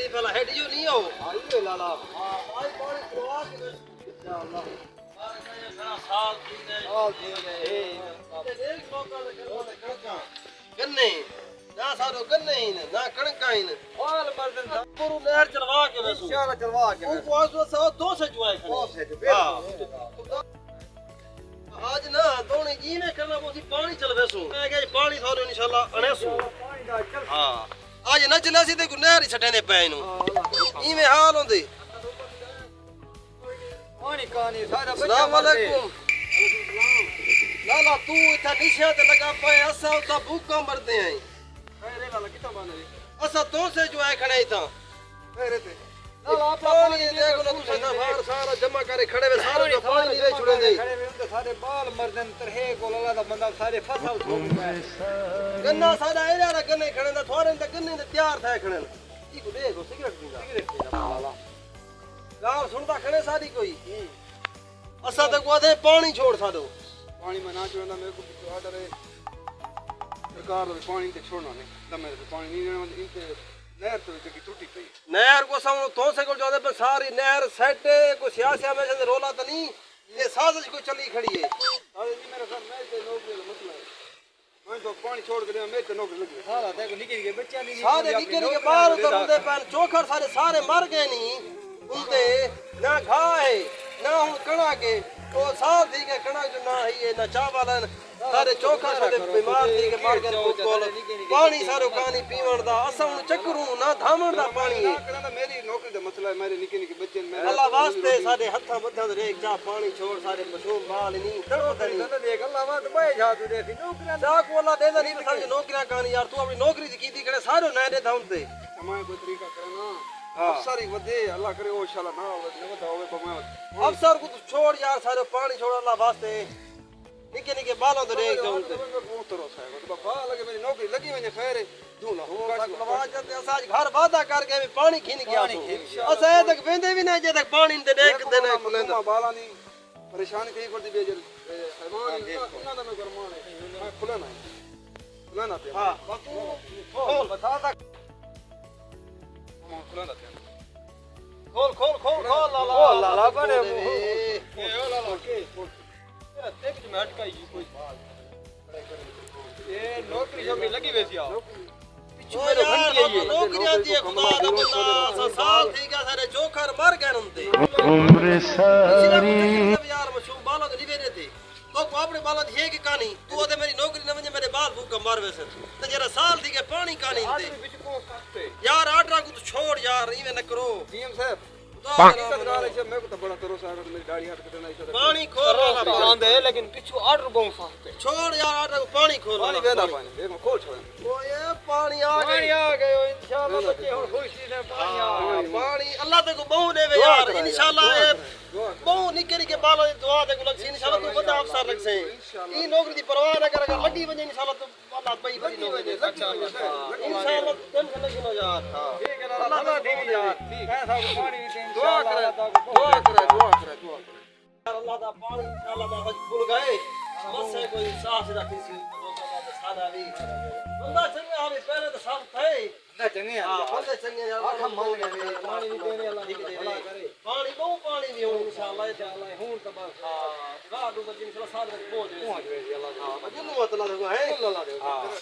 नहीं पहला head you नहीं हो आइए लाला भाई पानी खुआ के इंशाअल्लाह साल ठीक है देख मौका लगा गन्ने ना सारो गन्ने ही ना कणका ही और मर्दन था पूरा नहर चलवा के वैसो इंशाअल्लाह चलवा के वो आसो सौ दो से जुआए खड़े हां आज ना दोने जी में करना बोसी पानी चल वैसो मैं कह पानी थारो इंशाअल्लाह अनेसो पानी दा चल हां आज न चला सी ते नहर ही छटे ने पे नु ई में हाल होंदे पानी कानी सारा अस्सलाम वालेकुम लाला तू इथा निशा ते लगा पे असा उता भूखा मरदे हैं अरे लाला कितना माने असा तो से जो आए खड़े था अरे ते लाला पानी देखो ना तू सदा बाहर सारा जमा करे खड़े वे सारा जो पानी दे छुड़े दे खड़े वे उनके सारे बाल मर्दन तरहे को लाला दा बंदा सारे फसल धो गए गन्ना सारा एरिया रा गन्ने खड़े दा थोड़े ते गन्ने ते तैयार था खड़े ई को देखो सिगरेट पींदा लाला गाल सुनदा खड़े सारी कोई असा ते को आधे पानी छोड़ साडो पानी में ना छोड़ना मेरे को ऑर्डर है सरकार ने पानी ते छोड़ना नहीं दमे पानी नहीं देना इनते नहर तो की टूटी पई नहर को सम तो से को जादे पे सारी नहर सेट को सियासिया में से रोला तो नहीं ये साजिश को चली खड़ी है अरे जी मेरे साथ मैं ते नौकरी का मसला है मैं तो पानी छोड़ के मैं ते नौकरी लगी सारा देखो निकल गए बच्चा नहीं सारे निकल के बाहर उधर उनदे पैन चोखर सारे मर गए नहीं उनते ना खाए ना हम कणा के तो साल थी के कणा जो ना है ना चावलन सारे चोखा सारे बीमार थी के मार के कोल पानी सारो कानी पीवण दा असा नु चक्करू ना धामण दा पानी है मेरी नौकरी दा मसला है मेरे निके निके बच्चे मेरे अल्लाह वास्ते सारे हथा मध्य रे जा पानी छोड़ सारे मशरूम बाल नहीं तड़पता नहीं देख अल्लाह वास्ते बय जा तू देखी नौकरी जा को अल्लाह देदा नहीं समझ नौकरियां कानी यार तू अपनी नौकरी दी कीती करे सारो ना दे धाउंते समय कोई तरीका करना अफसर ही वदे अल्लाह करे ओ इंशाल्लाह ना होवे बमे अफसर को तू छोड़ यार सारे पानी छोड़ अल्लाह वास्ते निके निके बालों तो रेख जाऊंते उतरो साहब तो बाबा लगे मेरी नौकरी लगी वने खैर दूला हो नवाज जते असाज घर वादा करके भी पानी खीन गया असा ए तक वेंदे भी नहीं जे तक पानी दे देख देने खुलेंदा बाला नहीं परेशानी कहीं कर दी बेजल हैवान ना ना मैं गरमान है खुला ना पे हां खोल बता तक खुला ना खोल लाला बने ए ओ लाला के देख जो मैं अटकाई कोई ये नौकरी जो भी लगी वैसी आओ पिछु मेरे बंद गई है नौकरी आती है खुदा का बंदा साल ठीक है सारे जोखर मर गए उनते उम्र सारी यार मशूम बालों तो निवेरे थे तो को अपने बालों है कि कहानी तू ओदे मेरी नौकरी न वने मेरे बाल भूख मार वैसे तो जरा साल थी के पानी कहानी दे यार आटरा को तो छोड़ यार इवे न करो डीएम साहब पानी मैं को तो बड़ा तरस आ मेरी दाढ़ी हट के नहीं पानी खोल बंद है लेकिन पिछु ऑर्डर बहुत फास्ट है छोड़ यार आटरा को पानी खोल पानी वेदा पानी देखो खोल छोड़ ओ ये पानी आ गयो इंशाल्लाह बच्चे हुन खुशी से पानी आ पानी अल्लाह ते को बहु देवे यार इंशाल्लाह ये बहु निके निके बालों दुआ दे को लग इंशाल्लाह तू बड़ा अफसर लग से ई नौकरी दी परवाह न कर अगर लगी वने इंशाल्लाह तो अल्लाह बई बड़ी नौकरी दे इंशाल्लाह टेंशन लगी न यार हां ठीक है अल्लाह दे यार ठीक है सब पानी दुआ करे अल्लाह दा पानी इंशाल्लाह दा फुल गए बस है कोई साफ रखी सी सादा भी बंदा चंगा हमें पहले तो साफ थे ना चंगे हां बंदे चंगे यार हम मान गए पानी नहीं देने अल्लाह ठीक दे पानी बहु पानी भी हो इंशाल्लाह हूं तो बस हां रात को इंशाल्लाह साथ में पहुंच गए अल्लाह हां मजनू मतलब है अल्लाह